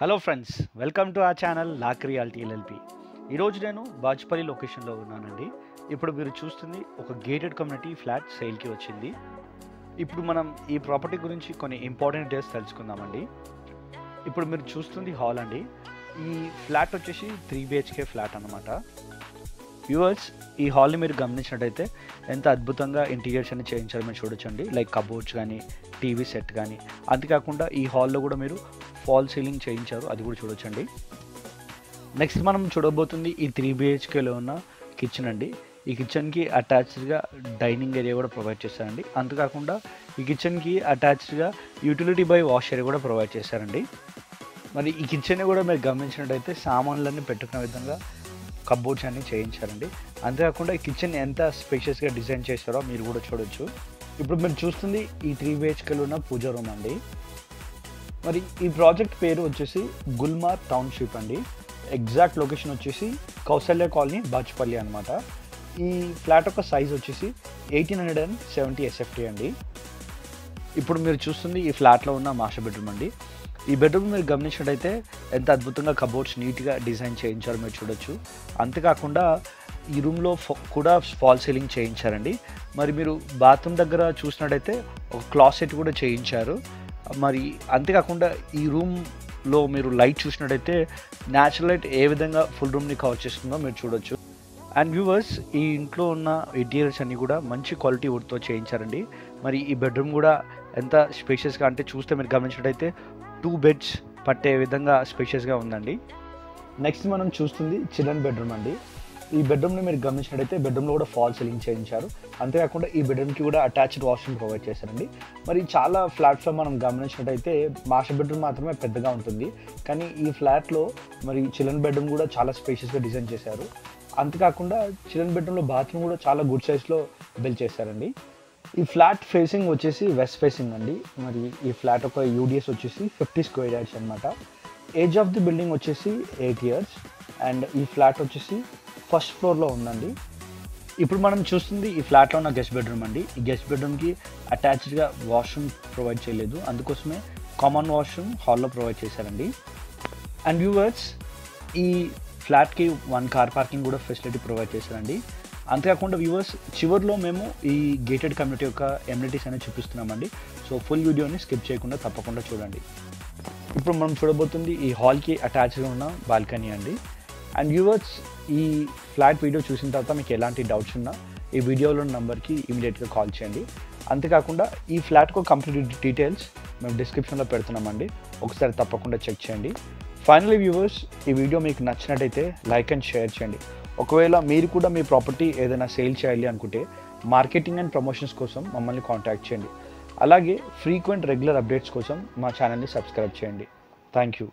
Hello friends, welcome to our channel lock reality LLP. ఈరోజు నేను బాజ్పల్లి లొకేషన్లో ఉన్నానండి. ఇప్పుడు మీరు చూస్తుంది ఒక గేటెడ్ కమ్యూనిటీ ఫ్లాట్ సేల్కి వచ్చింది. ఇప్పుడు మనం ఈ ప్రాపర్టీ గురించి కొన్ని ఇంపార్టెంట్ డీటెయిల్స్ తెలుసుకుందామండి. ఇప్పుడు మీరు చూస్తుంది హాల్ అండి. ఈ ఫ్లాట్ వచ్చేసి 3 BHK ఫ్లాట్ అన్నమాట. వ్యూవర్స్, ఈ హాల్ని మీరు గమనించినట్టయితే ఎంత అద్భుతంగా ఇంటీరియర్స్ అన్ని చేయించారో మీరు చూడొచ్చండి. లైక్ కబోర్డ్స్ కానీ, టీవీ సెట్ కానీ. అంతేకాకుండా ఈ హాల్లో కూడా మీరు ఫాల్ సీలింగ్ చేయించారు, అది కూడా చూడొచ్చండి. నెక్స్ట్ మనం చూడబోతుంది ఈ 3 BHKలో ఉన్న కిచెన్ అండి. ఈ కిచెన్కి అటాచ్డ్గా డైనింగ్ ఏరియా కూడా ప్రొవైడ్ చేశారండి. అంతేకాకుండా ఈ కిచెన్కి అటాచ్డ్గా యూటిలిటీ బై వాష్ ఏరియా కూడా ప్రొవైడ్ చేశారండి. మరి ఈ కిచెన్ కూడా మీరు గమనించినట్టయితే సామాన్లన్నీ పెట్టుకునే విధంగా కబోర్డ్స్ అన్నీ చేయించారండి. అంతేకాకుండా ఈ కిచెన్ ఎంత స్పేషియస్గా డిజైన్ చేశారో మీరు కూడా చూడొచ్చు. ఇప్పుడు మీరు చూస్తుంది ఈ 3 BHKలో ఉన్న పూజా రూమ్ అండి. మరి ఈ ప్రాజెక్ట్ పేరు వచ్చేసి గుల్మార్ టౌన్షిప్ అండి. ఎగ్జాక్ట్ లొకేషన్ వచ్చేసి కౌసల్య కాలనీ, బాజ్పల్లి అనమాట. ఈ ఫ్లాట్ యొక్క సైజ్ వచ్చేసి 1870 SFT అండి. ఇప్పుడు మీరు చూస్తుంది ఈ ఫ్లాట్లో ఉన్న మాస్టర్ బెడ్రూమ్ అండి. ఈ బెడ్రూమ్ మీరు గమనించినట్టయితే ఎంత అద్భుతంగా కబోర్డ్స్ నీట్గా డిజైన్ చేయించారో మీరు చూడొచ్చు. అంతేకాకుండా ఈ రూమ్లో కూడా ఫాల్ సీలింగ్ చేయించారండి. మరి మీరు బాత్రూమ్ దగ్గర చూసినట్టయితే ఒక క్లాసెట్ కూడా చేయించారు. మరి అంతేకాకుండా ఈ రూమ్లో మీరు లైట్ చూసినట్టయితే న్యాచురల్ లైట్ ఏ విధంగా ఫుల్ రూమ్ని కవర్ చేస్తుందో మీరు చూడొచ్చు. అండ్ వ్యూవర్స్, ఈ ఇంట్లో ఉన్న ఇంటీరియర్స్ అన్నీ కూడా మంచి క్వాలిటీ వుడ్తో చేయించారండి. మరి ఈ బెడ్రూమ్ కూడా ఎంత స్పేషియస్గా అంటే చూస్తే మీరు గమనించినట్టయితే 2 బెడ్స్ పట్టే విధంగా స్పేషియస్గా ఉందండి. నెక్స్ట్ మనం చూస్తుంది చిల్డ్రన్ బెడ్రూమ్ అండి. ఈ బెడ్రూమ్ని మీరు గమనించినట్టయితే బెడ్రూమ్లో కూడా ఫాల్ సీలింగ్ చేయించారు. అంతేకాకుండా ఈ బెడ్రూమ్కి కూడా అటాచ్డ్ వాష్రూమ్ ప్రొవైడ్ చేశారండి. మరి చాలా ఫ్లాట్స్లో మనం గమనించినట్టయితే మాస్టర్ బెడ్రూమ్ మాత్రమే పెద్దగా ఉంటుంది, కానీ ఈ ఫ్లాట్లో మరి చిల్డ్రన్ బెడ్రూమ్ కూడా చాలా స్పేషియస్గా డిజైన్ చేశారు. అంతేకాకుండా చిల్డ్రన్ బెడ్రూమ్లో బాత్రూమ్ కూడా చాలా గుడ్ సైజ్లో బిల్డ్ చేశారండి. ఈ ఫ్లాట్ ఫేసింగ్ వచ్చేసి వెస్ట్ ఫేసింగ్ అండి. మరి ఈ ఫ్లాట్ యొక్క యూడిఎస్ వచ్చేసి 50 స్క్వేర్ యార్డ్స్ అనమాట. ఏజ్ ఆఫ్ ది బిల్డింగ్ వచ్చేసి 8 years. అండ్ ఈ ఫ్లాట్ వచ్చేసి ఫస్ట్ ఫ్లోర్లో ఉందండి. ఇప్పుడు మనం చూస్తుంది ఈ ఫ్లాట్లో ఉన్న గెస్ట్ బెడ్రూమ్ అండి. ఈ గెస్ట్ బెడ్రూమ్కి అటాచ్డ్గా వాష్రూమ్ ప్రొవైడ్ చేయలేదు, అందుకోసమే కామన్ వాష్రూమ్ హాల్లో ప్రొవైడ్ చేశారండి. అండ్ వ్యూవర్స్, ఈ ఫ్లాట్కి 1 కార్ పార్కింగ్ కూడా ఫెసిలిటీ ప్రొవైడ్ చేశారండి. అంతేకాకుండా వ్యూవర్స్, చివరిలో మేము ఈ గేటెడ్ కమ్యూనిటీ యొక్క ఎమ్యూనిటీస్ అనేది చూపిస్తున్నామండి. సో ఫుల్ వీడియోని స్కిప్ చేయకుండా తప్పకుండా చూడండి. ఇప్పుడు మనం చూడబోతుంది ఈ హాల్కి అటాచ్గా ఉన్న బాల్కనీ అండి. అండ్ వ్యూవర్స్, ఈ ఫ్లాట్ వీడియో చూసిన తర్వాత మీకు ఎలాంటి డౌట్స్ ఉన్నా ఈ వీడియోలో నెంబర్కి ఇమీడియట్గా కాల్ చేయండి. అంతేకాకుండా ఈ ఫ్లాట్కు కంప్లీట్ డీటెయిల్స్ మేము డిస్క్రిప్షన్లో పెడుతున్నామండి, ఒకసారి తప్పకుండా చెక్ చేయండి. ఫైనల్లీ వ్యూవర్స్, ఈ వీడియో మీకు నచ్చినట్టయితే లైక్ అండ్ షేర్ చేయండి. ఒకవేళ మీరు కూడా మీ ప్రాపర్టీ ఏదైనా సేల్ చేయాలి అనుకుంటే మార్కెటింగ్ అండ్ ప్రమోషన్స్ కోసం మమ్మల్ని కాంటాక్ట్ చేయండి. అలాగే ఫ్రీక్వెంట్ రెగ్యులర్ అప్డేట్స్ కోసం మా ఛానల్ని సబ్స్క్రైబ్ చేయండి. Thank you.